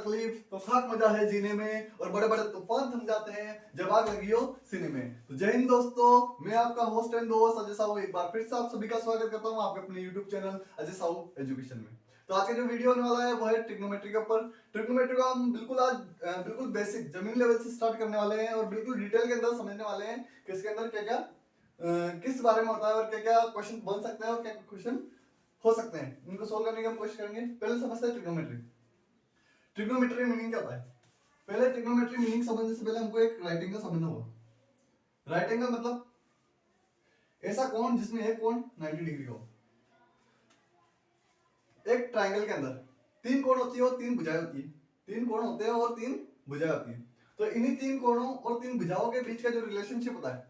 तकलीफ तो खाक मजा है जीने में, और बड़े बड़े तूफान थम जाते हैं जब आग लगी हो सीने में। तो जय हिंद दोस्तों, मैं आपका होस्ट एंड दोस्त अजय साहू एक बार फिर से आप सभी का स्वागत करता हूं आपके अपने YouTube channel Ajay Sahu education में। तो आज का जो वीडियो होने वाला है वो है ट्रिग्नोमेट्री के ऊपर। ट्रिग्नोमेट्री को हम बिल्कुल बेसिक जमीन लेवल से स्टार्ट करने वाले हैं और बिल्कुल डिटेल के अंदर समझने वाले हैं कि इसके अंदर क्या क्या किस बारे में होता है और क्या क्या क्वेश्चन बन सकते हैं और क्या क्वेश्चन हो सकते हैं, इनको सोल्व करने की हम कोशिश करेंगे। पहले समझते हैं ट्रिग्नोमेट्री। ट्रिग्नोमेट्री मीनिंग क्या होता है? पहले ट्रिग्नोमेट्री मीनिंग समझने से पहले हमको एक राइट एंगल समझना होगा। राइट एंगल मतलब ऐसा कोण जिसमें एक कोण 90 डिग्री का हो। एक ट्रायंगल के अंदर तीन कोण होती है और तीन भुजाएं होती है। तीन कोण होते हैं और तीन भुजाएं होती है। तो इन्हीं तीन कोणों और तीन भुजाओं के बीच का जो रिलेशनशिप होता है,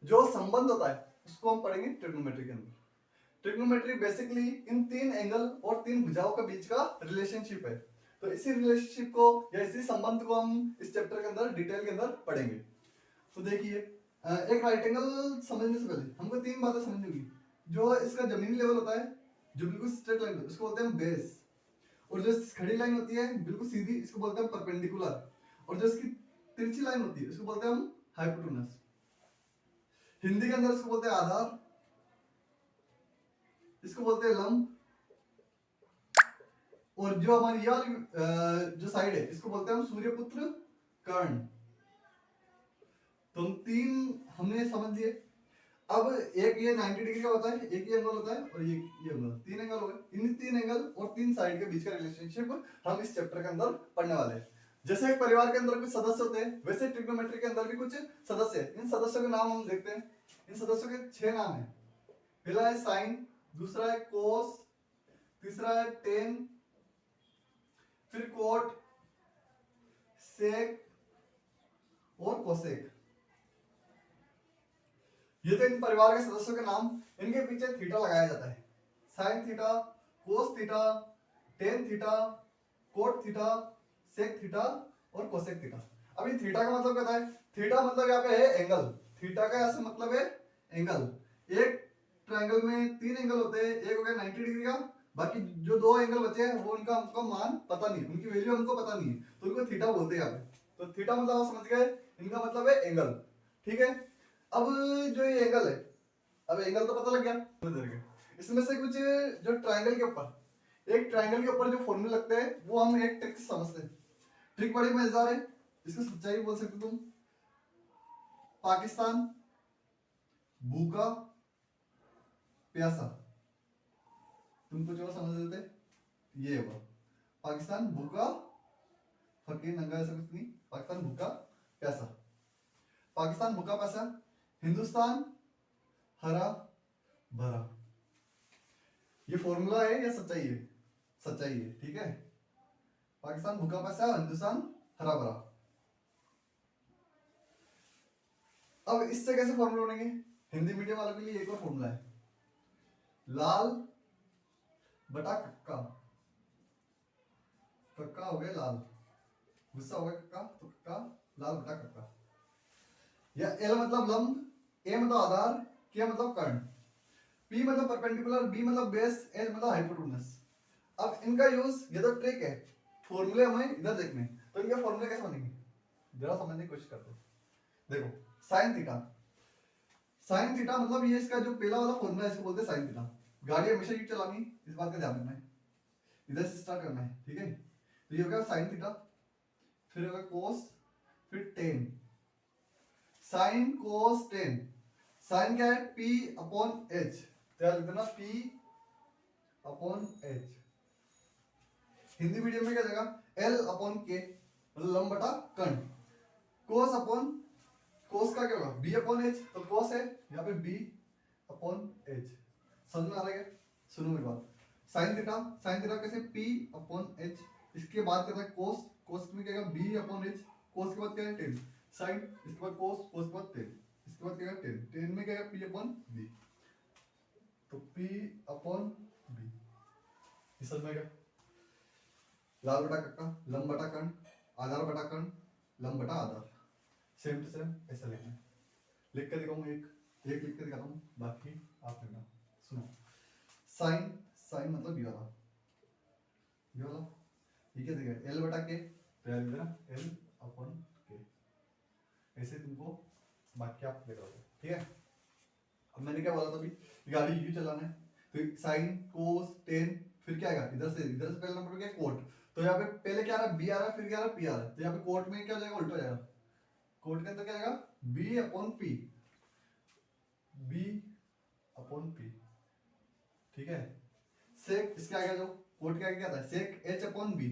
जो संबंध होता है, उसको हम पढ़ेंगे ट्रिग्नोमेट्री के अंदर। ट्रिग्नोमेट्री बेसिकली इन तीन एंगल और तीन भुजाओं के बीच का रिलेशनशिप है। तो इसी रिलेशनशिप को या इसी संबंध को हम इस चैप्टर के अंदर डिटेल के अंदर पढ़ेंगे। तो देखिए, एक राइट एंगल समझने से पहले हमको तीन बातें समझनी होगी। जो इसका जमीनी लेवल होता है, जो बिल्कुल स्ट्रेट लाइन, उसको बोलते हैं बेस। और जो खड़ी लाइन होती है बिल्कुल सीधी, इसको बोलते हैं परपेंडिकुलर। और जो इसकी तिरछी लाइन होती है उसको बोलते हैं हम हाइपोटेन्यूज। हिंदी के अंदर इसको बोलते हैं आधार, इसको बोलते हैं लंब, और जो हमारी ये वाली जो साइड है इसको बोलते हैं हम सूर्यपुत्र कर्ण। तो हम तीन हमने समझ लिए। अब एक ये 90 डिग्री का होता है, एक ये एंगल होता है और ये एंगल, तीन एंगल हो गए। इन तीन एंगल और तीन साइड के बीच का रिलेशनशिप हम इस चैप्टर के अंदर पढ़ने वाले हैं। जैसे एक परिवार के अंदर कुछ सदस्य होते हैं, वैसे ट्रिग्नोमेट्री के अंदर भी कुछ सदस्य हैं। इन सदस्यों के नाम हम देखते हैं। इन सदस्यों के 6 नाम हैं। पहला है साइन, दूसरा है कोस, तीसरा है टेन, फिर कोट, सेक और कोसेक। ये तो इन परिवार के सदस्यों के नाम। इनके पीछे थीटा लगाया जाता है। Sine theta, cos theta, tan theta, cot theta, sec theta और कोसेक थीटा। अभी थीटा का मतलब क्या है? थीटा मतलब यहाँ पे है एंगल। थीटा का ऐसा मतलब है एंगल। एक ट्रायंगल में तीन एंगल होते हैं, एक हो गया 90 डिग्री का, बाकी जो दो एंगल बचे हैं वो उनका हमको मान पता नहीं, उनकी वैल्यू हमको पता नहीं है, तो उनको थीटा बोलते हैं यहाँ पे। तो थीटा मतलब आप समझ गए, इनका मतलब है एंगल। ठीक है। अब जो ये एंगल है, अब एंगल तो पता लग गया। इसमें से कुछ जो ट्रायंगल के ऊपर, एक ट्रायंगल के ऊपर जो फॉर्मूले लगते हैं वो हम एक ट्रिक से समझते हैं। ट्रिक बड़ी मजेदार है, इसको सच्चाई बोल सकते तुम। पाकिस्तान भूखा प्यासा, तुम कुछ और समझ लेते, ये हुआ पाकिस्तान भूखा फकीर नंगा, ऐसा कुछ नहीं, पाकिस्तान भूखा प्यासा। पाकिस्तान भूखा प्यासा, हिंदुस्तान हरा भरा। ये फॉर्मूला है या सच्चाई है? सच्चाई है। ठीक है। पाकिस्तान भूखा प्यासा, हिंदुस्तान हरा भरा। अब इससे कैसे फॉर्मूला बनेंगे? हिंदी मीडियम वालों के लिए एक और फॉर्मूला है, लाल बटा कक्का। कक्का हो गया लाल, गुस्सा हो गया कक्का, तो कक्का लाल बटा कक्का। या एल मतलब लंब, ए मतलब आधार, के मतलब कर्ण, पी मतलब परपेंडिकुलर, बी मतलब बेस, एच मतलब हाइपोटेन्यूज। अब इनका यूज, ये तो ट्रिक है, फॉर्मूले हमें इधर देखने। तो इनके फॉर्मूले कैसे बनेंगे जरा समझने की कोशिश करते हैं। देखो, साइन थीटा। साइन थीटा मतलब ये इसका जो पहला वाला फॉर्मूला है इसको बोलते हैं साइन थीटा। गाड़ी हमेशा यूं चलानी, इस बात का ध्यान रखना है, इधर से स्टार्ट करना है। ठीक है। तो ये होगा साइन थीटा, फिर होगा कोस, फिर tan. Sine cos tan. Sine क्या है? P upon H. तो लिख देना P upon H. Hindi medium में क्या जाएगा? L अपॉन के, मतलब लंब बटा कर्ण। कोस अपॉन, कोस का क्या होगा? B अपॉन एच, तो कोस है यहाँ पे B अपॉन एच। समझ में आ रहा है क्या? सुनो मेरी बात। साइन थीटा, साइन थीटा कैसे? P upon H. इसके बाद क्या है? कोस, कोस में क्या है? B upon H. कोस के बाद क्या है? टेन। साइन, इसके बाद कोस, कोस के बाद टेन, इसके बाद क्या है? टेन। टेन में क्या है? P upon B। तो P अपॉन B, ये समझ में गया? लाल बटा कक्का, लंब बटा कर्ण, आधार बटा कर्ण, लंब बटा आधार। सेम टू सेम ऐसा लिखना है। लिख के दिखाऊंगा, एक एक लिख के दिखाता हूँ, बाकी आप लिखना। सुनो, साइन, साइन मतलब ये वाला, ये वाला, ठीक है, देखिए एल बटा के, तो यार इधर एल अपॉन के, ऐसे तुमको बाकी आप लगाओगे, ठीक है। अब मैंने क्या बोला था अभी, गाड़ी यू चलाना है, तो साइन कोस टेन, फिर क्या आएगा इधर से पहले नंबर क्या कोट, तो यहाँ पे पहले क्या आ रहा है बी आ रहा है, फिर क्या आ रहा है पी आ रहा है, तो यहाँ पे कोट में क्या हो जाएगा उल्टा हो जाएगा, कोट के अंदर क्या आएगा B upon P, B upon P, ठीक है। सेक इसके आगे जो कोट के आगे क्या था सेक एच अपॉन बी,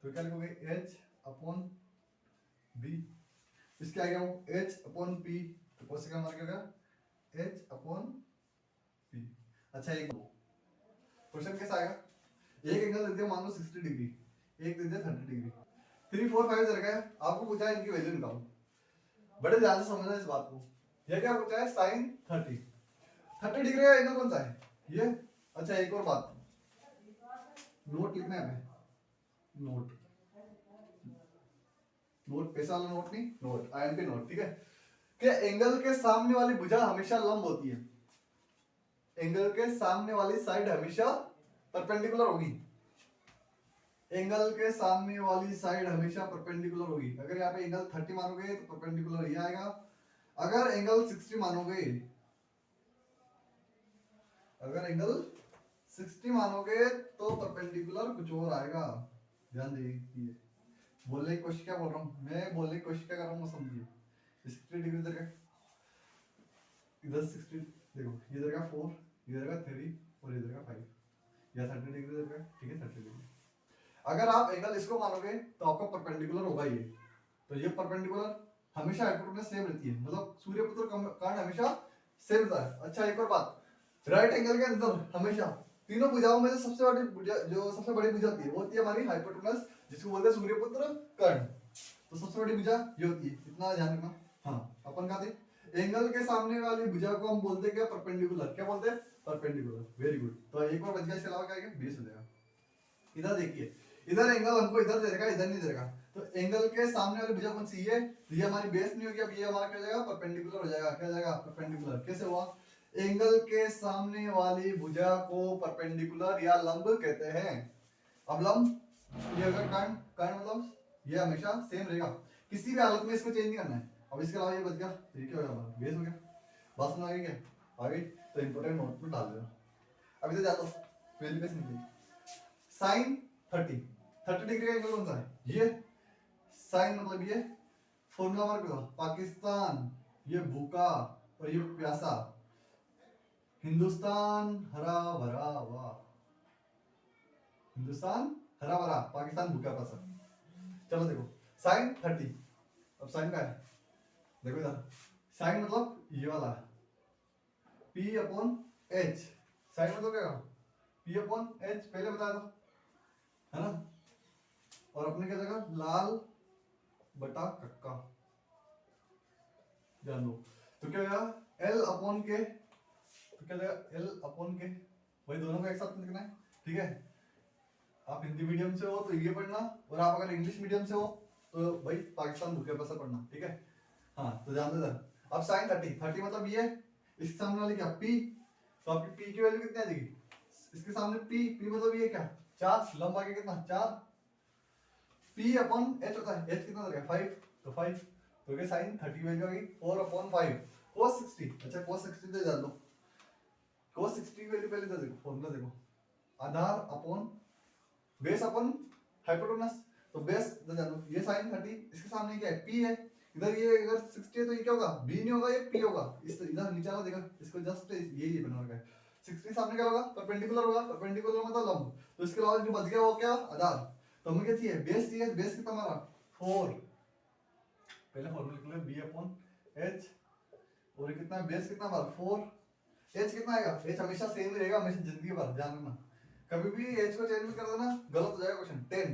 तो क्या लिखोगे एच अपॉन बी, इसके आगे वो एच अपॉन पी, तो कोस का हमारा क्या होगा एच अपॉन पी। अच्छा एक क्वेश्चन कैसा आएगा, एक एंगल दे दिया मान लो 60 डिग्री, एक दे दिया 30 डिग्री, 3 4 5 दे रखा है, आपको पूछा है इनकी वैल्यू निकालो, बड़े ध्यान से समझना इस बात को। ये क्या पूछा है साइन 30 डिग्री का एंगल कौन सा है ये। अच्छा एक और बात, नोट लिखना है हमें, नोट नोट पैसा वाला नोट नहीं, नोट आईएमपी नोट, ठीक है। कि एंगल के सामने वाली भुजा हमेशा लंब होती है, एंगल के सामने वाली साइड हमेशा परपेंडिकुलर होगी, एंगल के सामने वाली साइड हमेशा परपेंडिकुलर होगी। अगर यहाँ पे एंगल 30 मानोगे तो परपेंडिकुलर ये आएगा, अगर एंगल 60 मानोगे, अगर एंगल 60 मानोगे तो परपेंडिकुलर कुछ और आएगा। ध्यान दीजिए, बोलने की कोशिश क्या बोल रहा हूँ मैं, बोलने की कोशिश क्या कर रहा हूँ समझिए। 60 डिग्री इधर का, इधर 60 देखो, इधर का 4, इधर का 3 और इधर का 5, या 30 डिग्री इधर का, ठीक है 30 डिग्री। अगर आप एंगल इसको मानोगे तो आपका परपेंडिकुलर होगा ये, तो ये परपेंडिकुलर हमेशा हाइपोटेनस सेम रहती है, मतलब सूर्यपुत्र कर्ण हमेशा सेम रहता है। अच्छा एक और बात, राइट एंगल के अंदर हमेशा तीनों भुजाओं में से सबसे बड़ी भुजा, जो सबसे बड़ी भुजा होती है वो होती है हमारी हाइपोटेनस, जिसको बोलते हैं सूर्यपुत्र कर्ण, तो सबसे बड़ी भुजा ये होती है, इतना ध्यान रखना। हाँ अपन कहा थे एंगल के सामने वाली भुजा को हम बोलते हैं क्या परपेंडिकुलर, क्या बोलते हैं परपेंडिकुलर, वेरी गुड। तो एक और बच गया, इसके अलावा क्या है बेस हो जाएगा। इधर देखिए, इधर एंगल हमको इधर दे रखा है, इधर नहीं दे रखा, तो एंगल के सामने वाली भुजा कौन सी है, तो ये हमारी बेस नहीं होगी, अब ये हमारा क्या हो जाएगा परपेंडिकुलर हो जाएगा, क्या हो जाएगा परपेंडिकुलर। कैसे हुआ, एंगल के सामने वाली भुजा को परपेंडिकुलर या लंब कहते हैं। अब लंब ये अगर कर्ण, कर्ण मतलब ये हमेशा सेम रहेगा, किसी भी हालत में इसको चेंज नहीं करना है। अब इसके अलावा ये बच गया, तो ये क्या हो गया बेस हो गया, बात समझ आ गई क्या, आ गई, तो इंपॉर्टेंट नोट में डाल देना। अभी तो जाता हूं वैल्यू कैसे निकली, साइन 30 डिग्री का एंगल कौन सा है ये, साइन मतलब ये फॉर्मूला मार्क करो, पाकिस्तान ये भूखा और ये प्यासा, हिंदुस्तान हरा भरा, वाह हिंदुस्तान हरा भरा, पाकिस्तान भूखा प्यासा। चलो देखो साइन 30, अब साइन का है देखो इधर, साइन मतलब ये वाला P अपॉन H, साइन मतलब क्या P अपॉन H पहले बताया था है ना, और अपने क्या जगह लाल बटा कक्का, ध्यान दो। तो क्या होगा L अपॉन के, तो क्या जाएगा L अपॉन के, वही दोनों को एक साथ लिखना है, ठीक है। आप हिंदी मीडियम से हो तो ये पढ़ना, और आप अगर इंग्लिश मीडियम से हो तो भाई पाकिस्तान भूखे पैसा पढ़ना, ठीक है। हाँ तो ध्यान दे, अब साइन 30 मतलब ये, इसके सामने वाली क्या P, तो आपकी P की वैल्यू कितनी आ जाएगी, इसके सामने P मतलब ये क्या 4, लंबा के कितना 4, P अपॉन H होता है, H कितना रहेगा 5, तो 5, तो क्या साइन 30 वैल्यू आ गई 4 अपॉन 5 cos 60। अच्छा cos 60 तो जान लो, cos 60 की वैल्यू पहले तो देखो फॉर्मूला देखो, आधार अपॉन बेस अपॉन हाइपोटेनस, तो बेस तो जान लो, ये साइन 30 इसके सामने क्या है P है, इधर ये अगर 60 है तो ये क्या होगा B नहीं होगा ये P होगा, इस इधर नीचे वाला देखा, इसको जस्ट ये बना रखा है, 60 सामने क्या होगा परपेंडिकुलर होगा, परपेंडिकुलर मतलब लंब, तो इसके अलावा जो बच गया वो क्या आधार, तो हमें क्या चाहिए बेस चाहिए, बेस कितना हमारा 4, पहले फॉर्मूला लिख लो B अपॉन H, और कितना बेस कितना हमारा 4, H कितना आएगा, H हमेशा सेम रहेगा हमेशा जिंदगी भर, ध्यान रखना कभी भी H को चेंज कर देना गलत हो जाएगा question. 10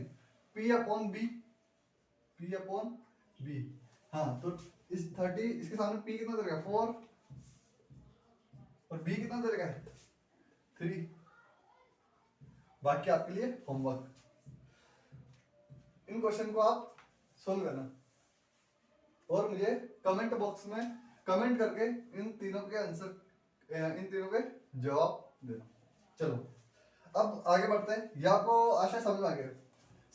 P upon B, P upon B, हाँ तो इस 30 इसके सामने P कितना दे रखा है 4, और B कितना दे रखा है 3, बाकी आपके लिए होमवर्क, इन क्वेश्चन को आप सोल्व करना और मुझे कमेंट बॉक्स में कमेंट करके इन तीनों के आंसर, इन तीनों के जवाब देना। चलो अब आगे बढ़ते हैं, ये आपको आशा समझ में आ गया,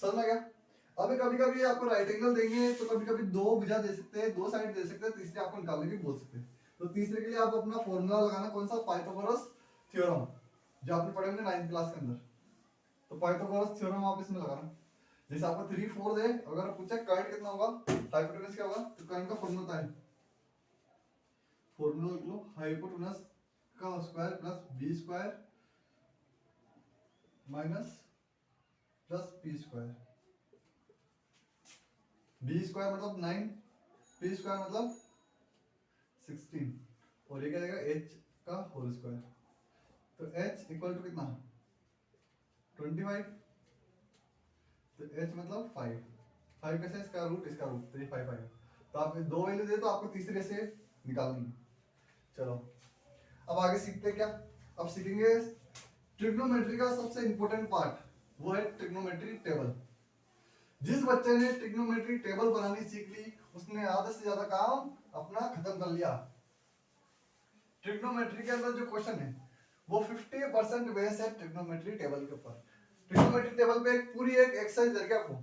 समझ में गया? अभी कभी कभी आपको राइट एंगल देंगे तो कभी कभी दो भुजा दे सकते हैं, दो साइड दे सकते हैं, तीसरे आपको निकालने की बोल सकते हैं। तो तीसरे के लिए आप अपना फॉर्मूला लगाना कौन सा, पाइथागोरस थ्योरम, जो आपने पढ़े होंगे 9th क्लास के अंदर। तो पाइथागोरस थ्योरम आप इसमें लगाना। जैसे आपको 3 4 दे, अगर पूछे कर्ड कितना होगा, हाइपोटेनस क्या होगा, तो कर्ड का फॉर्मूला होता है, फॉर्मूला लिख लो, हाइपोटेनस का square plus B square minus plus P square. B square मतलब 9, पी स्क्वायर मतलब 16, और ये क्या आएगा एच का होल स्क्वायर। तो एच इक्वल टू कितना 25, तो एच मतलब 5, 5 कैसे, इसका रूट तो ये 5 आएगा। तो आप दो वैल्यू दे तो आपको तीसरे से निकालनी है। चलो अब आगे सीखते हैं क्या, अब सीखेंगे ट्रिग्नोमेट्री का सबसे इंपॉर्टेंट पार्ट, वो है ट्रिग्नोमेट्री टेबल। जिस बच्चे ने ट्रिग्नोमेट्री टेबल बनानी सीख ली उसने आधे से ज्यादा काम अपना खत्म कर लिया। ट्रिग्नोमेट्री के अंदर जो क्वेश्चन है वो 50% बेस है ट्रिग्नोमेट्री टेबल के ऊपर। ट्रिग्नोमेट्री टेबल पे एक पूरी एक एक्सरसाइज दे आपको।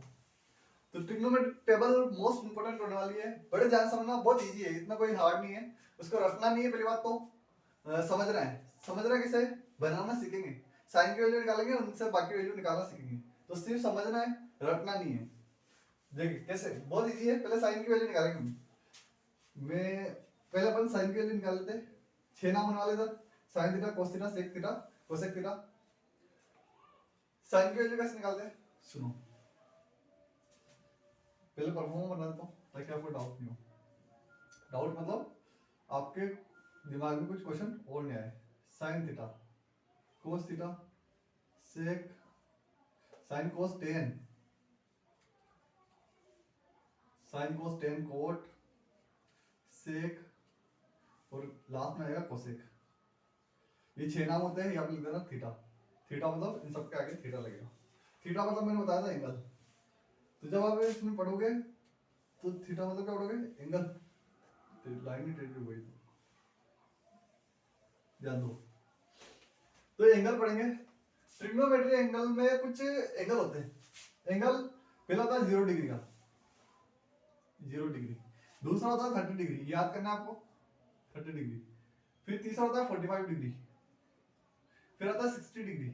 तो ट्रिग्नोमेट्री टेबल मोस्ट इंपोर्टेंट होने वाली है, बड़े ध्यान समझना, बहुत इजी है, इतना कोई हार्ड नहीं है, उसको रटना नहीं है। पहली बात तो समझना है, समझना कैसे, बनाना सीखेंगे, साइन की वैल्यू निकालेंगे, उनसे बाकी वैल्यू निकालना सीखेंगे। तो सिर्फ समझना है, रटना नहीं है। देखिए कैसे, बहुत इजी है। पहले साइन की वैल्यू निकालेंगे हम। मैं पहले अपन साइन की वैल्यू निकाल लेते हैं। 6 नाम होने वाले इधर, sine theta, cos theta, sec theta, cosec theta. Sine की वैल्यू कैसे निकालते हैं, सुनो, पहले परफॉर्म बना देता हूँ ताकि आपको डाउट नहीं हो। डाउट मतलब आपके दिमाग में कुछ क्वेश्चन और नहीं आए। Sine theta, cos theta, sec, sine cos tan, sine cos tan cot, sec, और लास्ट में आएगा कोसेक। ये 6 नाम होते हैं, यहाँ पे लिख देना थीटा। थीटा मतलब इन सबके आगे थीटा लगेगा। थीटा मतलब मैंने बताया था एंगल। तो जब आप इसमें पढ़ोगे तो थीटा मतलब क्या पढ़ोगे, एंगल। तो लाइन ही टेढ़ी हो गई, ध्यान दो। तो एंगल पढ़ेंगे। ट्रिग्नोमेट्री एंगल में कुछ एंगल होते हैं। एंगल पहला होता है 0 डिग्री का, 0 डिग्री। दूसरा होता है 30 डिग्री, याद करना है आपको, 30 डिग्री। फिर तीसरा होता है 45 डिग्री। फिर आता है 60 डिग्री।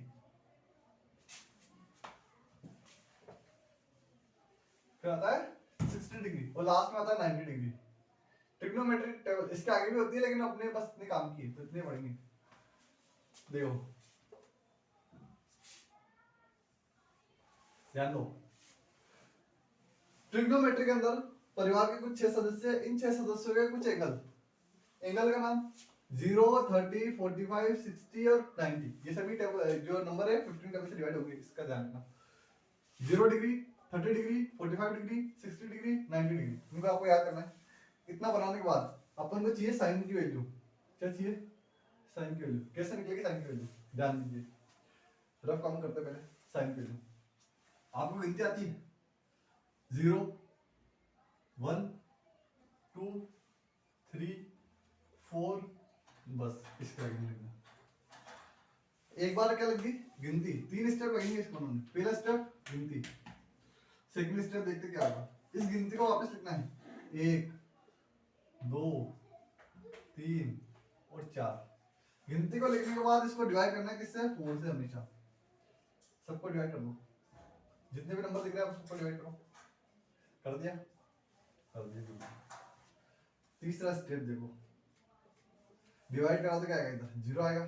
फिर आता है 60 डिग्री, और लास्ट में आता है 90 डिग्री। ट्रिग्नोमेट्री टेबल इसके आगे भी होती है, लेकिन अपने बस इतने काम की है तो इतने पढ़ेंगे। देखो ध्यान दो, ट्रिग्नोमेट्री के अंदर परिवार के कुछ 6 सदस्य हैं, इन 6 सदस्यों के कुछ एंगल। एंगल का नाम 0, 30, 45, 60 और 90। ये सभी टेबल जो नंबर है 15 टेबल से डिवाइड होंगे, इसका ध्यान रखना। 0 degree, 30 degree, 45 degree, 60 degree, 90 degree, इनको आपको याद करना है। इतना बनाने के बाद अपन को चाहिए साइन की वैल्यू। क्या चाहिए, साइन की वैल्यू। कैसे निकलेगी साइन की वैल्यू, ध्यान दीजिए, रफ काम करते हैं पहले। साइन की वैल्यू आपको गिनती आती है, 0, 1, 2, 3, 4, बस इसके आगे नहीं लिखना। एक बार क्या लगी, गिनती। 3 स्टेप लगेंगे इसको बनाने। पहला स्टेप गिनती, सेकंड स्टेप देखते क्या होगा। इस गिनती को वापस लिखना है, 1, 2, 3 और 4। गिनती को लिखने के बाद इसको डिवाइड करना है किससे, 4 से। हमेशा सबको डिवाइड कर दो, जितने भी नंबर दिख रहे हैं सबको डिवाइड करो। कर दिया, कर दिया। तीसरा स्टेप देखो, डिवाइड करा तो क्या आएगा, इधर 0 आएगा।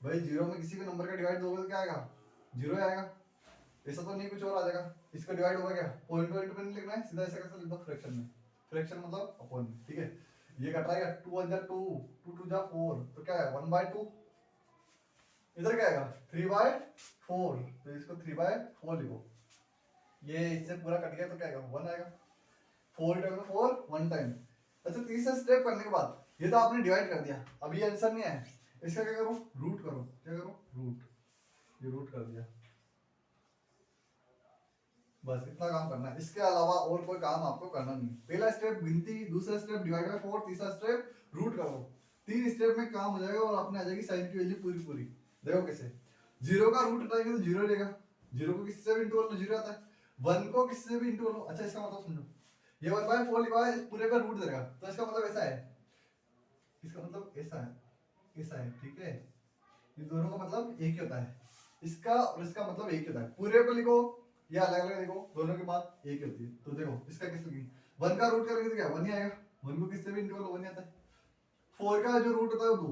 भाई 0 में किसी भी नंबर का डिवाइड दोगे तो क्या आएगा, 0 आएगा। ऐसा तो नहीं कुछ और आ जाएगा। इसका डिवाइड होगा क्या, पॉइंट पॉइंट पे नहीं लिखना है, सीधा ऐसे कैसे लिख दो, फ्रैक्शन में। फ्रैक्शन मतलब अपॉन में, ठीक है। ये कट रहा है 2 1 जा 2, 2 2 जा 4, तो क्या है 1/2। इधर क्या आएगा 3/4, तो इसको 3/4 लिखो। ये इससे पूरा कट गया तो क्या आएगा 1 आएगा। 4 टाइम 4 1 टाइम। अच्छा तीसरा स्टेप करने के बाद ये तो आपने डिवाइड कर दिया, अब ये आंसर नहीं आया, इसका क्या करो, रूट करो। क्या करो, रूट। ये रूट कर दिया, बस इतना काम करना है। इसके अलावा और कोई काम आपको करना नहीं। पहला स्टेप गिनती, दूसरा स्टेप डिवाइड बाय 4, तीसरा स्टेप रूट करो। 3 स्टेप में काम हो जाएगा और आपने आ जाएगी साइन की वैल्यू पूरी पूरी। देखो कैसे, 0 का रूट हटाएंगे तो 0 रहेगा। 0 को किसी से भी इंटू कर लो 0 आता है। वन को किसी से भी इंटू करो। अच्छा इसका मतलब समझो, ये 1/4 लिखा है, इस पूरे का रूट देगा, तो इसका मतलब ऐसा है, इसका मतलब ऐसा है, ऐसा है, ठीक है। ये दोनों का मतलब एक ही होता है, इसका और इसका मतलब एक ही होता है। पूरे को लिखो या अलग अलग लिखो, दोनों की बात एक ही होती है। तो देखो इसका किस लिखेंगे, 1 का रूट करेंगे तो क्या 1 ही आएगा, 1 को किससे भी इंटू करो 1 ही आता है। 4 का जो रूट होता है वो 2,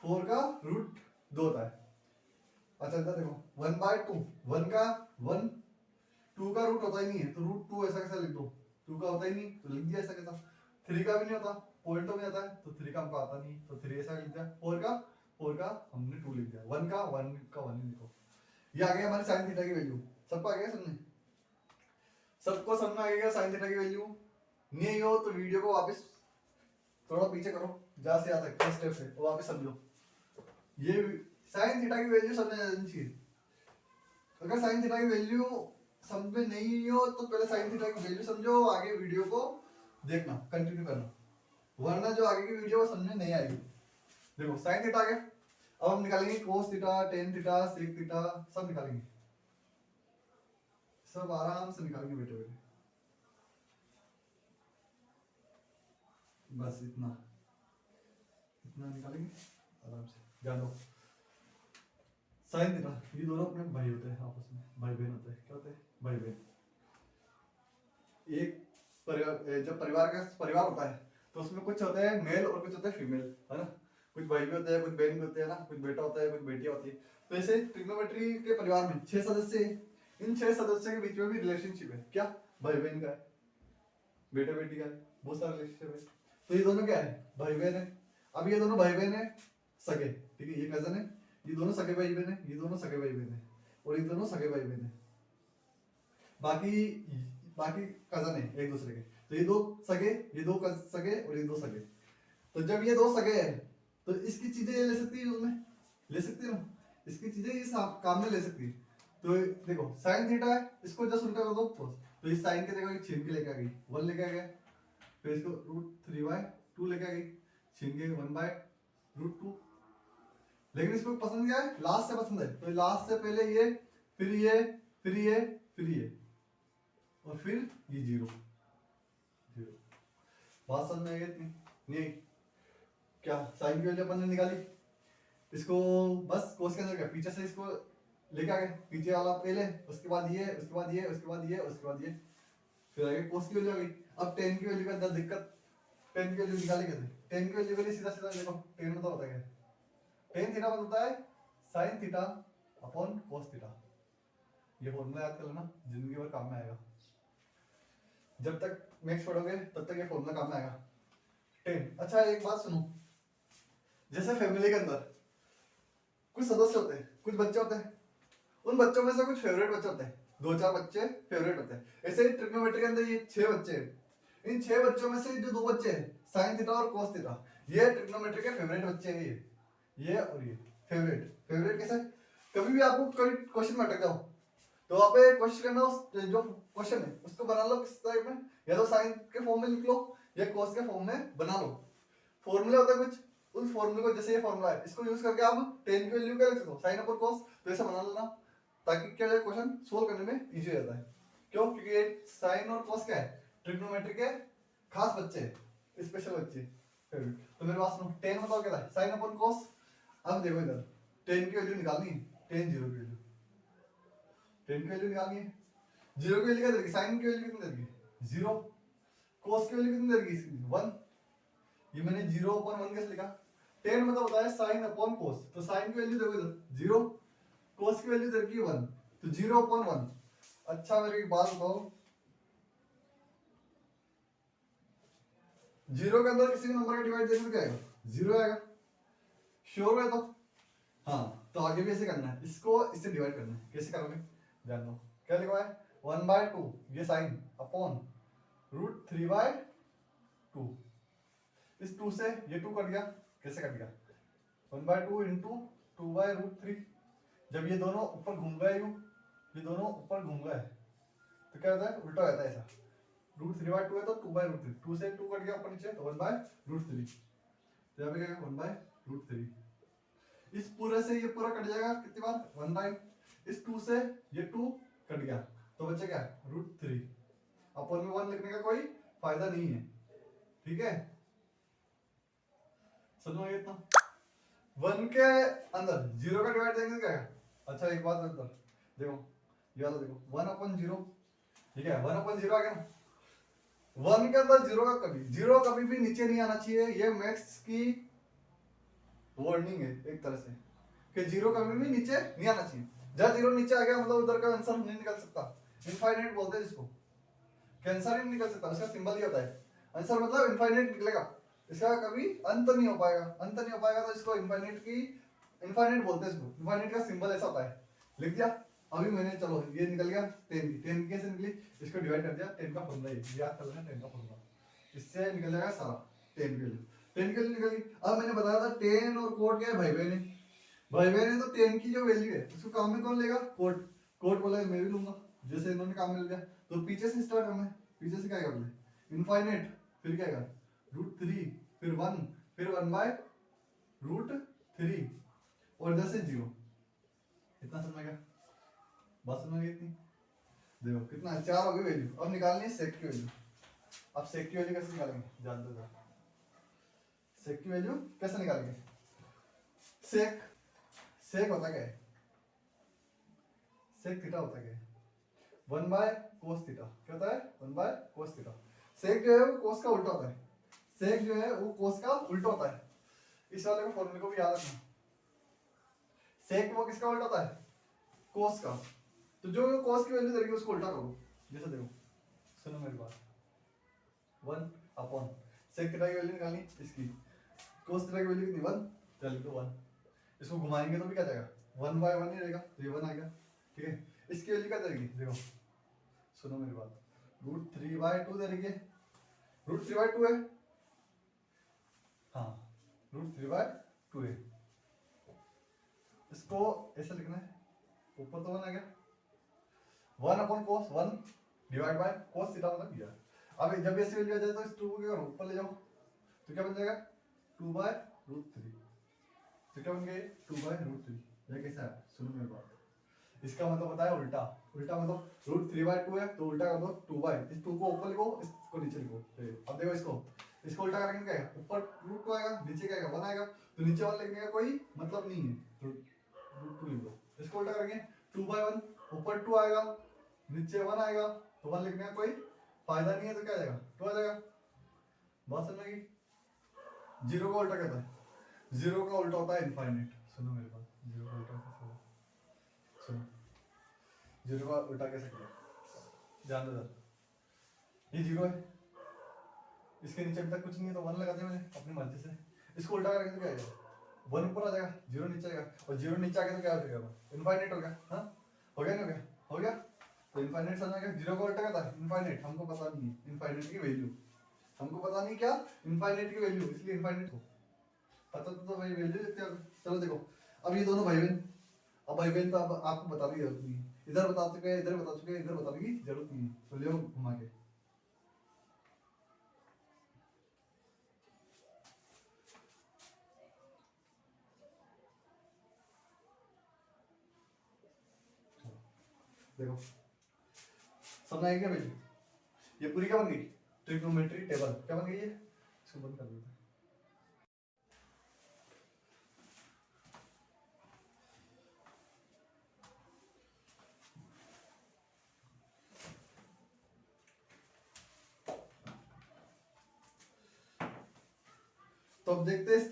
4 का रूट 2 होता है। अच्छा इधर देखो 1/2, 1 का 1, 2 का रूट होता ही नहीं है, तो रूट 2 ऐसा कैसा लिख दो, 2 का होता ही नहीं तो लिख दिया ऐसा कैसा। 3 का भी नहीं होता, पॉइंटों में आता है, तो 3 का हमको आता नहीं, तो 3 ऐसा लिख दिया। 4 का हमने 2 लिख दिया। 1 का 1 ही लिखो। ये आ गया हमारी साइन थीटा की वैल्यू। सबको आ गया समझ, सबको समझ में आ गया साइन थीटा की वैल्यू। नहीं हो तो वीडियो को वापस थोड़ा पीछे करो, जहां से आ सकते हैं स्टेप से, वो वापस समझो। ये साइन थीटा की वैल्यू समझ आनी चाहिए। अगर साइन थीटा की वैल्यू समझ में नहीं हो तो पहले साइन थीटा की वैल्यू समझो, आगे वीडियो को देखना, कंटिन्यू करना, वरना जो आगे की वीडियो वो समझ में नहीं आएगी। देखो साइन थीटा आ गया, अब हम निकालेंगे cos theta, tan theta, sec theta, सब निकालेंगे, सब आराम से निकालेंगे बेटे बेटे। बस इतना इतना निकालेंगे आराम से, ध्यान दो। साइन थीटा, ये दोनों अपने भाई होते हैं, आपस में भाई बहन होते हैं। क्या होते हैं? भाई बहन। एक परिवार, जब परिवार होता है तो उसमें कुछ होते हैं मेल और कुछ होते हैं फीमेल, है ना। कुछ भाई भी होते हैं, कुछ बहन भी होते हैं ना, कुछ बेटा होता है, कुछ बेटियां होती है। तो ऐसे ट्रिग्नोमेट्री के परिवार में 6 सदस्य हैं। इन 6 सदस्य के बीच में भी रिलेशनशिप है, क्या भाई बहन का है, बेटा बेटी का है, बहुत सारा रिलेशनशिप है। तो ये दोनों क्या है, भाई बहन है। अब ये दोनों भाई बहन है सगे, ठीक है, ये कजन है, ये दोनों सगे भाई बहन है, ये दोनों सगे भाई बहन है, और ये दोनों सगे भाई बहन है। बाकी बाकी कजन है एक दूसरे के। तो ये दो सगे, ये दो सगे और ये दो सगे। तो जब ये दो सगे हैं तो इसकी चीजें ये ले सकती है, उसमें ले सकती है ना, इसकी चीजें इस काम में ले सकती है। तो देखो साइन थीटा है, इसको जस्ट उल्टा कर दो cos। तो इस साइन के देखो छीन के लेके आ गई 1 लेके आ गया, फिर इसको √3/2 लेके आ गई, छीन के 1/√2। लेकिन इसको पसंद क्या है, लास्ट से पसंद है, तो लास्ट से पहले ये, फिर ये, फिर ये, फिर ये, और फिर ये 0 0। बात समझ में आई इतनी? नहीं? क्या साइन की वैल्यू अपन ने निकाली, इसको बस कोस के अंदर क्या पीछे से इसको लेके आ गए, पीछे वाला पहले, उसके बाद ये, उसके बाद ये, उसके बाद ये, उसके बाद ये, फिर आगे कोस की वैल्यू आ गई। अब टेन की वैल्यू का अंदर दिक्कत, टेन की वैल्यू निकाले कैसे, टेन की वैल्यू के लिए सीधा सीधा देखो, टेन मतलब होता है क्या, टेन थीटा मतलब होता है sine theta upon cos theta. ये फॉर्मूला याद कर लेना, जिंदगी भर काम में आएगा, जब तक मैथ्स पढ़ोगे तब तक ये फॉर्मूला काम में आएगा। 10। अच्छा एक बात सुनो, जैसे फैमिली के अंदर कुछ सदस्य होते हैं, कुछ बच्चे होते हैं, उन बच्चों में से कुछ फेवरेट बच्चे होते हैं, 2-4 बच्चे फेवरेट होते हैं। ऐसे ही ट्रिग्नोमेट्री के अंदर ये 6 बच्चे हैं, इन 6 बच्चों में से जो 2 बच्चे हैं साइन थीटा और कोस थीटा, ये ट्रिग्नोमेट्री के फेवरेट बच्चे हैं। ये और ये फेवरेट। फेवरेट कैसे, कभी भी आपको कोई क्वेश्चन में अटक जाओ तो आप कोशिश करना उस जो क्वेश्चन है उसको बना लो किस टाइप में, या तो साइन के फॉर्म में लिख लो या कोस के फॉर्म में बना लो। फॉर्मूला होता है कुछ, उस फॉर्मूले को, जैसे ये फॉर्मूला है, इसको यूज करके आप 10 की वैल्यू क्या लिख सकते हो, साइन अपॉन कोस, तो ऐसा बना लेना, ताकि क्या जाए क्वेश्चन सोल्व करने में इजी रहता है। क्यों? क्योंकि ये साइन और कोस क्या है, ट्रिग्नोमेट्री के खास बच्चे हैं, स्पेशल बच्चे फेवरेट। तो मेरे पास 10 बताओ क्या है, साइन अपॉन कोस। अब देखो इधर 10 की वैल्यू निकालनी है, 10 0 की वैल्यू, 10 की वैल्यू निकालनी है, 0 की वैल्यू क्या देगी, साइन की वैल्यू कितनी देगी 0, कोस की वैल्यू कितनी देगी 1। ये मैंने 0/1 कैसे लिखा, 10 मतलब होता है साइन अपॉन कोस, तो साइन की वैल्यू देखो इधर 0, कोस की वैल्यू देगी 1, तो 0/1। अच्छा मेरी एक बात बताओ, 0 के अंदर किसी भी नंबर का डिवाइड देखो क्या आएगा, 0 आएगा, श्योर है तो? हाँ, तो आगे भी ऐसे करना है, इसको इससे डिवाइड करना है, कैसे करोगे ध्यान दो। क्या लिखा है 1/2, ये साइन अपॉन √3/2, इस 2 से ये 2 कट गया, कैसे कट गया 1/2 इंटू 2/√3। जब ये दोनों ऊपर घूम गए यूं, ये दोनों ऊपर घूम गए तो क्या होता है, उल्टा होता है ऐसा, √3/2 है तो 2/√3, 2 से 2 कट गया ऊपर नीचे तो 1/√3, तो यहाँ पे क्या 1/√3। इस पूरे से ये पूरा कट जाएगा कितनी बार, 1 टाइम, इस 2 से ये 2 कट गया तो बच्चा क्या √3 अपन में 1 लिखने का कोई फायदा नहीं है, ठीक है। समझ में इतना 1 के अंदर 0 का डिवाइड देंगे तो क्या है? अच्छा एक बात बता, देखो ये वाला देखो 1/0, ठीक है 1/0 आ गया ना। 1 के अंदर 0 का जीरो कभी भी नीचे नहीं आना चाहिए, ये मैथ्स की वार्निंग है एक तरह से कि 0 कभी भी नीचे नहीं आना चाहिए। जब 0 नीचे आ गया मतलब उधर का आंसर नहीं निकल सकता, इनफाइनाइट बोलते हैं जिसको, कैंसर ही नहीं निकल सकता, उसका सिंबल ही होता है आंसर, मतलब इनफाइनाइट निकलेगा, इसका कभी अंत नहीं हो पाएगा, अंत नहीं हो पाएगा तो इसको इनफाइनाइट बोलते हैं, इसको इनफाइनाइट का सिंबल ऐसा होता है। लिख दिया अभी मैंने, चलो ये निकल गया 10 कैसे निकली, इसको डिवाइड कर दिया 10 का फॉर्मूला याद कर लेना, 10 का फॉर्मूला इससे निकल जाएगा सारा 10 के लिए, 10 के लिए निकल गई। अब मैंने बताया था 10 और कोट क्या है, भाई बहन है, भाई बहन है, तो 10 की जो वैल्यू है उसको काम में कौन लेगा, कोट, कोट बोला मैं भी लूंगा, जैसे इन्होंने काम मिल गया तो पीछे से स्टार्ट करना है, पीछे से क्या आएगा पहले इनफाइनाइट, फिर क्या आएगा √3, फिर 1, फिर 1/√3 और इधर से 0। इतना समझ गया, बात समझ गई इतनी। देखो कितना 4 हो गई वैल्यू, अब निकालनी है सेक की वैल्यू। अब सेक की वैल्यू कैसे निकालेंगे जानते हो, सेक की वैल्यू कैसे निकालेंगे, सेक सेक होता क्या है, सेक थीटा होता क्या है 1/cos थीटा, क्या होता है 1/cos थीटा। सेक जो है वो कोस का उल्टा होता है, सेक जो है वो कोस का उल्टा होता है, इस वाले को फॉर्मूले को भी याद रखना। सेक वो किसका उल्टा होता है, कोस का, तो जो कोस की वैल्यू देगी उसको उल्टा करो, जैसे देखो सुनो मेरी बात, 1 सेक थीटा की वैल्यू निकालनी इसकी, कोस थीटा की वैल्यू कितनी 1, चल तो 1, इसको घुमाएंगे तो भी क्या जाएगा 1/1 ही रहेगा, तो ये 1 आएगा, ठीक है। इसकी वैल्यू क्या देगी देखो सुनो मेरी बात, √3/2 देगी, √3/2 है, हाँ √3/2 है, इसको ऐसे लिखना है, ऊपर तो 1 आ गया, 1/cos 1 divide by cos theta मतलब किया। अब जब ऐसी वैल्यू आ जाए तो इस 2 को क्या करो ऊपर ले जाओ, तो क्या बन जाएगा 2/√3, तो क्या बन गया 2/√3। ये कैसा है सुनो मेरी बात, इसका मतलब बताया उल्टा, उल्टा मतलब √3/2 है तो उल्टा कर दो 2 इस 2 को ऊपर लिखो इसको नीचे लिखो। अब देखो इसको उल्टा करेंगे क्या है, ऊपर √2 आएगा नीचे क्या आएगा 1 आएगा, तो नीचे वाला लिखने का कोई मतलब नहीं है, तो √2 लिख दो। इसको उल्टा करेंगे 2/1, ऊपर 2 आएगा नीचे 1 आएगा, तो 1 लिखने का कोई फायदा नहीं है, तो क्या आ जाएगा 2 आ जाएगा। बात समझ में आई। 0 का उल्टा कहता है, 0 का उल्टा होता है इनफाइनाइट। सुनो मेरी बात, 0 का उल्टा कैसे होगा, सुनो 0 का उल्टा कैसे किया ध्यान दो, ये 0 है, इसके नीचे अभी तक कुछ नहीं है तो 1 लगा दिया मैंने अपनी मर्जी से, इसको उल्टा करेंगे तो क्या आएगा 1 ऊपर आ जाएगा 0 नीचे आएगा, और 0 नीचे आ गया तो क्या हो जाएगा इनफाइनाइट हो गया, हाँ हो गया नहीं हो गया, तो इनफाइनाइट समझ में आ गया। 0 का उल्टा क्या था इनफाइनाइट, हमको पता नहीं है इनफाइनाइट की वैल्यू, हमको पता नहीं क्या इनफाइनाइट की वैल्यू, इसलिए इनफाइनाइट को पता तो भाई वैल्यू लिखते हैं। चलो देखो अब ये दोनों भाई बहन, अब भाई बहन तो अब आपको बताने की जरूरत नहीं है, इधर बता चुके हैं इधर बता चुके हैं, इधर बताने की जरूरत नहीं है, तो ले घुमा के देखो समझ आएगी क्या वैल्यू, ये पूरी क्या बन गई ट्रिग्नोमेट्री टेबल, क्या बन गई है, इसको बंद कर देते हैं। तो अब देखते हैं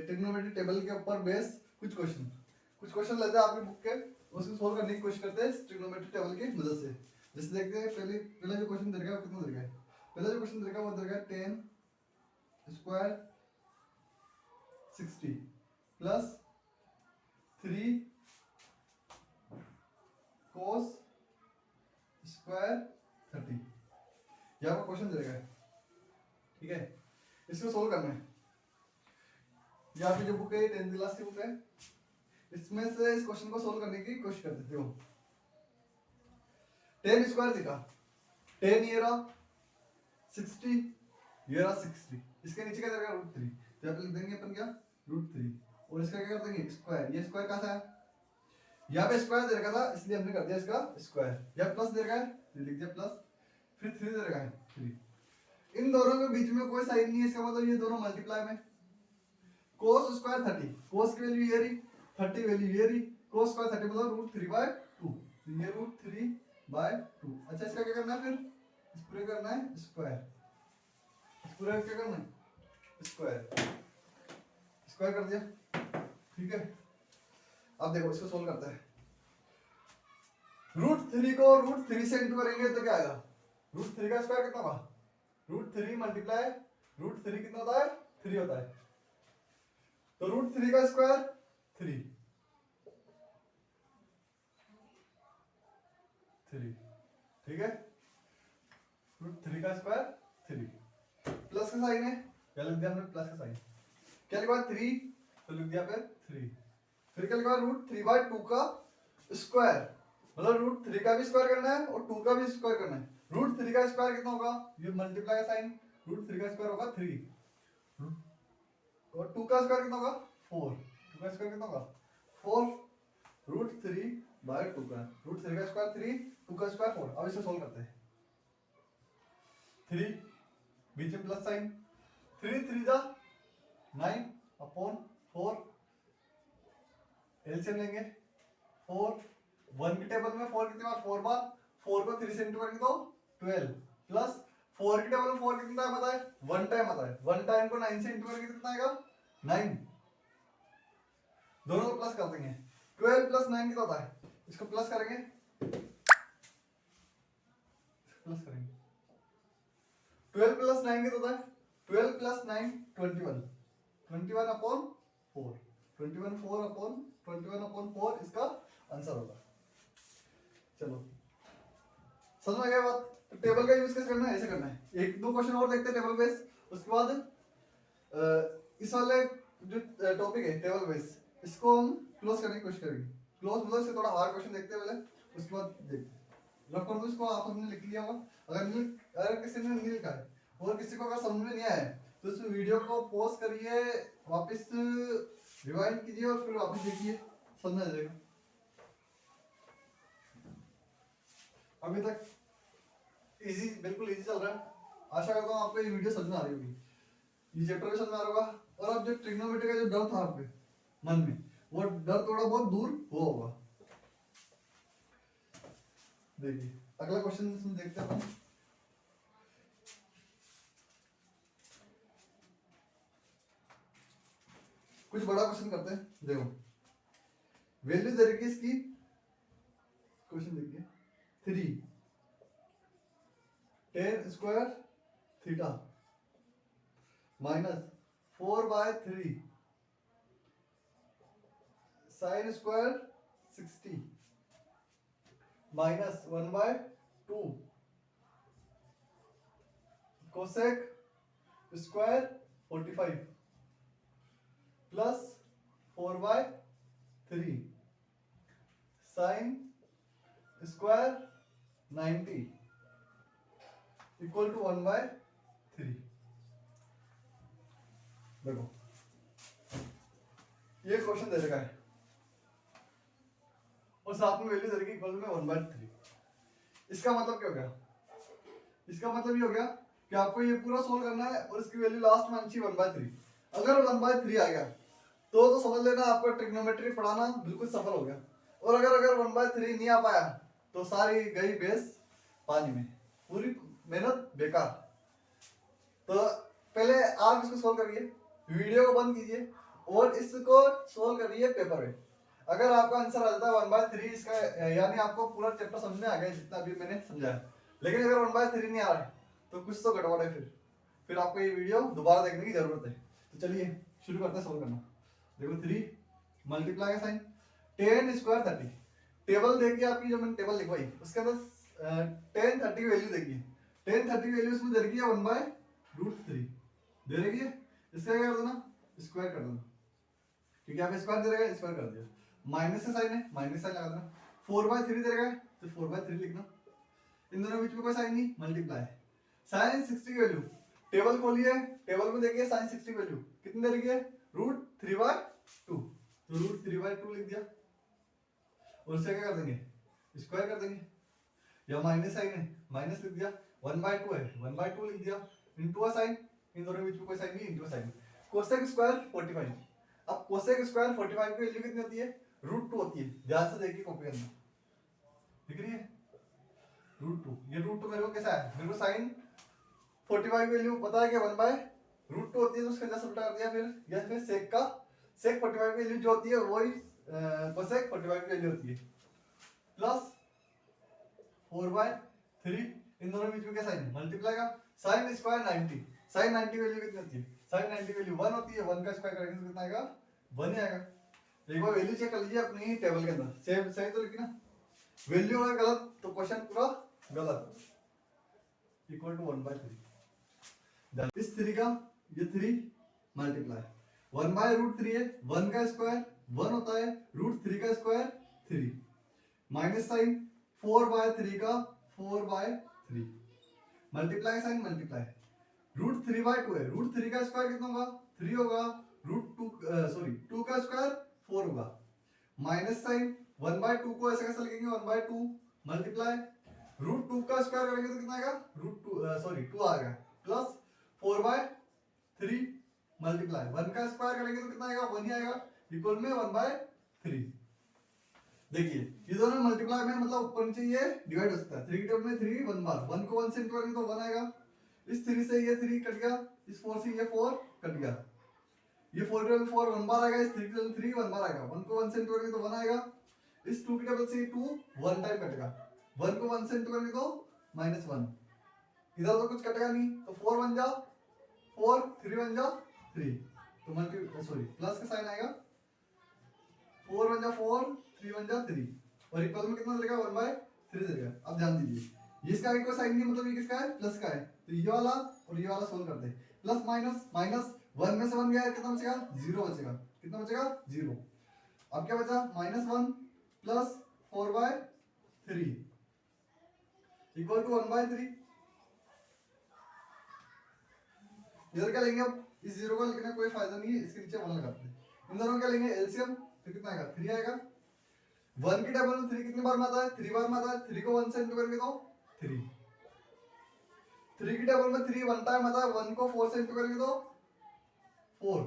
ट्रिग्नोमेट्री टेबल के ऊपर बेस कुछ क्वेश्चन लेते हैं आपकी बुक के, उसको सोल्व करने की कोशिश करते हैं ट्रिग्नोमेट्री टेबल की मदद से। जैसे देखते हैं पहला जो क्वेश्चन दे रखा है वो कितना दे रखा है, पहला जो क्वेश्चन दे रखा है वो दे रखा है 10 स्क्वायर 60 प्लस 3 cos स्क्वायर 30, यहाँ पर क्वेश्चन दे रखा है, ठीक है। इसको सोल्व करना है, यहाँ पे जो बुक है 10th क्लास की बुक है, इसमें से इस क्वेश्चन को सोल्व करने की कोशिश करते हो। 10 स्क्वायर थीटा 10 ये रहा 60 ये रहा 60, इसके नीचे क्या देगा √3, तो यहाँ पे लिख देंगे अपन क्या √3, और इसका क्या कर देंगे स्क्वायर, ये स्क्वायर कहाँ से आया यहाँ पे स्क्वायर दे रखा था इसलिए हमने कर दिया इसका स्क्वायर। यहाँ प्लस दे रखा है तो लिख दिया प्लस, फिर 3 दे रखा है 3। इन दोनों के बीच में कोई साइन नहीं है, इसका मतलब ये दोनों मल्टीप्लाई में। cos स्क्वायर 30, cos की वैल्यू ये रही, 30 वैल्यू ये रही, cos स्क्वायर 30 मतलब √3/2, ये √3/2। अच्छा इसका क्या करना है फिर, इस पूरे करना है स्क्वायर, इस पूरे का क्या करना है स्क्वायर, स्क्वायर कर दिया, ठीक है। अब देखो इसको सोल्व करते हैं। √3 को √3 से इंटू करेंगे तो क्या आएगा, √3 का स्क्वायर कितना होगा, √3 मल्टीप्लाई √3 कितना होता है 3 होता है, तो √3 का स्क्वायर 3, ठीक है। √3 का स्क्वायर 3, प्लस का साइन है, क्या लिख दिया हमने प्लस का साइन, क्या लिखा 3 तो लिख दिया फिर 3, फिर क्या लिखा √3/2 का स्क्वायर, मतलब √3 का भी स्क्वायर करना है और 2 का भी स्क्वायर करना है। √3 का स्क्वायर कितना होगा, ये मल्टीप्लाई का साइन, √3 का स्क्वायर होगा 3 और 2 का स्क्वायर कितना होगा 4, 2 का स्क्वायर कितना होगा 4, √3/2 का, √3 का स्क्वायर 3, 2 का स्क्वायर 4। अब इसे सोल्व करते हैं, 3 बीच में प्लस साइन, 3 3 जा 9/4, एलसीएम लेंगे 4, 1 के टेबल में 4 कितनी बार 4 बार, 4 को 3 से इंटू करेंगे तो 12, प्लस 4 के टेबल में 4 कितना टाइम आता है 1 टाइम आता है, 1 टाइम को 9 से इंटू करेंगे कितना आएगा 9, दोनों को प्लस कर देंगे, 12 + 9 कितना होता है, इसको प्लस करेंगे, प्लस करेंगे 12 + 9 कितना होता है, 12 + 9 21, 21/4, 21/4 इसका आंसर होगा। चलो समझ में आ गया बात, तो टेबल का यूज कैसे करना है, ऐसे करना है। एक दो क्वेश्चन और देखते हैं टेबल बेस, उसके बाद इस वाले जो टॉपिक है टेबल बेस, इसको हम क्लोज करने की कोशिश करेंगे। क्लोज मतलब से थोड़ा हार्ड क्वेश्चन देखते हैं पहले, उसके बाद देखते हैं। रफ कर दो इसको, आप हमने लिख लिया होगा, अगर किसी ने नहीं लिखा है और किसी को अगर समझ में नहीं आया है तो इस वीडियो को पॉज करिए, वापस रिवाइंड कीजिए और फिर वापस देखिए, समझ आ जाएगा। अभी तक इजी, बिल्कुल इजी चल रहा है, आशा करता हूँ आपको ये वीडियो समझ में आ रही होगी, ये चैप्टर भी समझ में आ रहा होगा, और अब जो ट्रिग्नोमेट्री का जो डर था आपके मन में, वो डर थोड़ा बहुत दूर हुआ होगा। देखिए अगला क्वेश्चन देखते हैं, कुछ बड़ा क्वेश्चन करते हैं। देखो वैल्यू दे रखी है इसकी, क्वेश्चन देखिए 3 tan square theta minus 4/3 sin square 60 minus 1/2 cosec square 45 plus 4/3 sine square 90 equal to 1/3। देखो ये क्वेश्चन दे रखा है और साथ में वैल्यू दे रखी इक्वल में 1/3। इसका मतलब क्या हो गया, इसका मतलब ये हो गया कि आपको ये पूरा सोल्व करना है और इसकी वैल्यू लास्ट में आनी 1/3। अगर 1/3 आ गया तो समझ लेना आपका ट्रिग्नोमेट्री पढ़ाना बिल्कुल सफल हो गया, और अगर 1/3 नहीं आ पाया तो सारी गई बेस पानी में, पूरी मेहनत बेकार। तो पहले आप इसको सोल्व करिए, वीडियो को बंद कीजिए और इसको सोल्व करिए पेपर में। अगर आपका आंसर आ जाता है 1/3 इसका, यानी आपको पूरा चैप्टर समझ में आ गया जितना भी मैंने समझाया। लेकिन अगर 1/3 नहीं आ रहा है तो कुछ तो गड़बड़ है, फिर आपको ये वीडियो दोबारा देखने की जरूरत है। तो चलिए शुरू करते हैं सोल्व करना। देखो 3 मल्टीप्लाई का साइन, tan स्क्वायर 30, टेबल देखिए आपकी जो मैंने टेबल लिखवाई उसके अंदर tan 30 की वैल्यू देखिए, tan 30 की वैल्यू इसमें दे रखी है 1/√3 दे रखी है, इसका क्या कर देना स्क्वायर कर देना, क्योंकि यहाँ पे स्क्वायर दे रहेगा स्क्वायर कर दिया, माइनस का साइन है माइनस साइन लगा देना, 4/3 दे रहेगा तो 4/3 लिखना, इन दोनों बीच में कोई साइन नहीं, मल्टीप्लाई साइन 60 की वैल्यू टेबल खोलिए, टेबल में देखिए साइन 60 की वैल्यू कितनी दे रखी है √3/2, तो √3/2 लिख दिया, और उससे क्या कर देंगे, स्क्वायर कर देंगे। या माइनस साइन है, माइनस लिख दिया, 1/2 है, 1/2 लिख दिया, इनटू साइन, इन दोनों के बीच में कोई साइन नहीं, इनटू साइन। Cosec square 45। अब कोसेक स्क्वायर 45 की वैल्यू कितनी होती है, √2 होती है। ध्यान से देखिए कॉपी करना, दिख रही है √2। ये √2 मेरे को कैसा है, मेरे को साइन 45 की वैल्यू पता है कि 1/√2 होती है, तो उसका जैसा उल्टा कर दिया। फिर या फिर सेक का सेक 45 की वैल्यू जो होती है वही कोसेक 45 की वैल्यू होती है, प्लस 4/3। इन दोनों के बीच में क्या साइन, मल्टीप्लाई का साइन स्क्वायर 90। साइन 90 की वैल्यू कितनी होती है, साइन 90 की वैल्यू 1 होती है। 1 का स्क्वायर करेंगे तो कितना आएगा, 1 ही आएगा। एक बार वैल्यू चेक कर लीजिए अपनी टेबल के अंदर, सेम सही तो लिखी ना। वैल्यू अगर गलत तो क्वेश्चन पूरा गलत, इक्वल टू 1/3। इस 3 का ये 3 मल्टीप्लाई 1/√3 है, 1 का स्क्वायर 1 होता है, √3 का स्क्वायर 3, माइनस साइन 4/3 का 4/3, मल्टीप्लाई साइन मल्टीप्लाई, √3/2 है, √3 का स्क्वायर कितना होगा, 3 होगा, √2 का स्क्वायर 4 होगा, माइनस साइन 1/2 को ऐसे कैसे लिखेंगे, 1/2 मल्टीप्लाई √2 का स्क्वायर करेंगे तो कितना आएगा, √2 2 आएगा, प्लस 4/3 मल्टीप्लाई 1 का स्क्वायर करेंगे तो कितना आएगा, 1 ही आएगा, इक्वल में 1/3। देखिए ये दोनों मल्टीप्लाई में मतलब ऊपर नीचे ये डिवाइड हो सकता है। 3 की टेबल में 3 1 बार, 1 को 1 से इंटू करेंगे तो 1 आएगा। इस 3 से ये 3 कट गया, इस 4 से ये 4 कट गया, ये 4 की टेबल 4 1 बार आएगा, इस 3 की टेबल 3 1 बार आएगा, 1 को 1 से इंटू करेंगे तो 1 आएगा। इस 2 की टेबल से 2 1 टाइम कटेगा, 1 को 1 से इंटू करेंगे तो -1, इधर तो कुछ कटेगा नहीं, तो 4 1 जा 4, 3 1 जा 3, तो प्लस का साइन आएगा, 4 1 जा 4, 3 1 जा 3, और इक्वल में कितना चलेगा, 1/3 चलेगा। अब ध्यान दीजिए ये इसका आगे कोई साइन नहीं, मतलब ये किसका है, प्लस का है, तो ये वाला और ये वाला सोल्व करते हैं। प्लस माइनस माइनस 1 में से 1 गया, कितना बचेगा, 0 बचेगा, कितना बचेगा 0। अब क्या बचा, -1 प्लस 4/3 इक्वल टू 1/3। इधर क्या लेंगे, अब इस 0 को लिखने कोई फायदा नहीं है, इसके नीचे 1 लगाते हैं। इन दोनों क्या लेंगे एलसीएम, तो कितना आएगा, 3 आएगा। 1 की टेबल में 3 कितनी बार में आता है, 3 बार में आता है, 3 को 1 से इंटू करेंगे तो 3, 3 की टेबल में 3 1 टाइम आता है, 1 को 4 से इंटू करेंगे तो 4,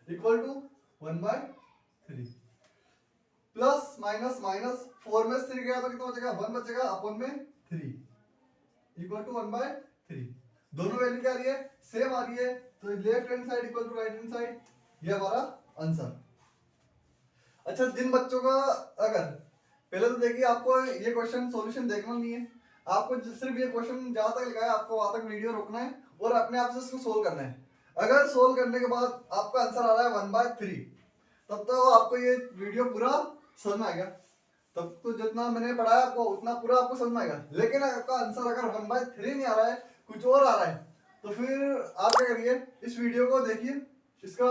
equal to 1/3। Plus minus minus 4 में से 3 गया तो कितना बचेगा, 1 बचेगा, अपन में 3 इक्वल टू 1/3। दोनों वैल्यू क्या आ रही है, सेम आ रही है, तो left hand side equal to right hand side, ये हमारा आंसर। अच्छा जिन बच्चों का अगर पहले तो देखिए आपको ये क्वेश्चन सॉल्यूशन देखना नहीं है, आपको सिर्फ ये क्वेश्चन जहां तक लिखा है आपको वहां तक वीडियो रोकना है और अपने आप से इसको सोल्व करना है। अगर सोल्व करने के बाद आपका आंसर आ रहा है 1/3, तब तो आपको ये वीडियो पूरा समझ में आएगा, तब तो जितना मैंने पढ़ाया आपको उतना पूरा आपको समझ में आएगा। लेकिन आपका आंसर अगर 1/3 नहीं आ रहा है, कुछ और आ रहा है, तो फिर आप क्या करिए, इस वीडियो को देखिए, इसका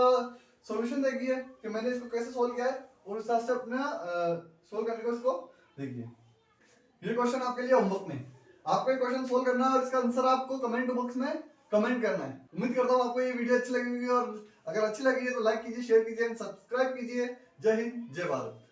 सॉल्यूशन देखिए कि मैंने इसको कैसे सोल्व किया है, और उस हिसाब से अपना सोल्व करने को इसको देखिए। ये क्वेश्चन आपके लिए होमवर्क में, आपको ये क्वेश्चन सोल्व करना है और इसका आंसर आपको कमेंट बॉक्स में कमेंट करना है। उम्मीद करता हूँ आपको ये वीडियो अच्छी लगी होगी, और अगर अच्छी लगी है तो लाइक कीजिए, शेयर कीजिए, सब्सक्राइब कीजिए। जय हिंद, जय भारत।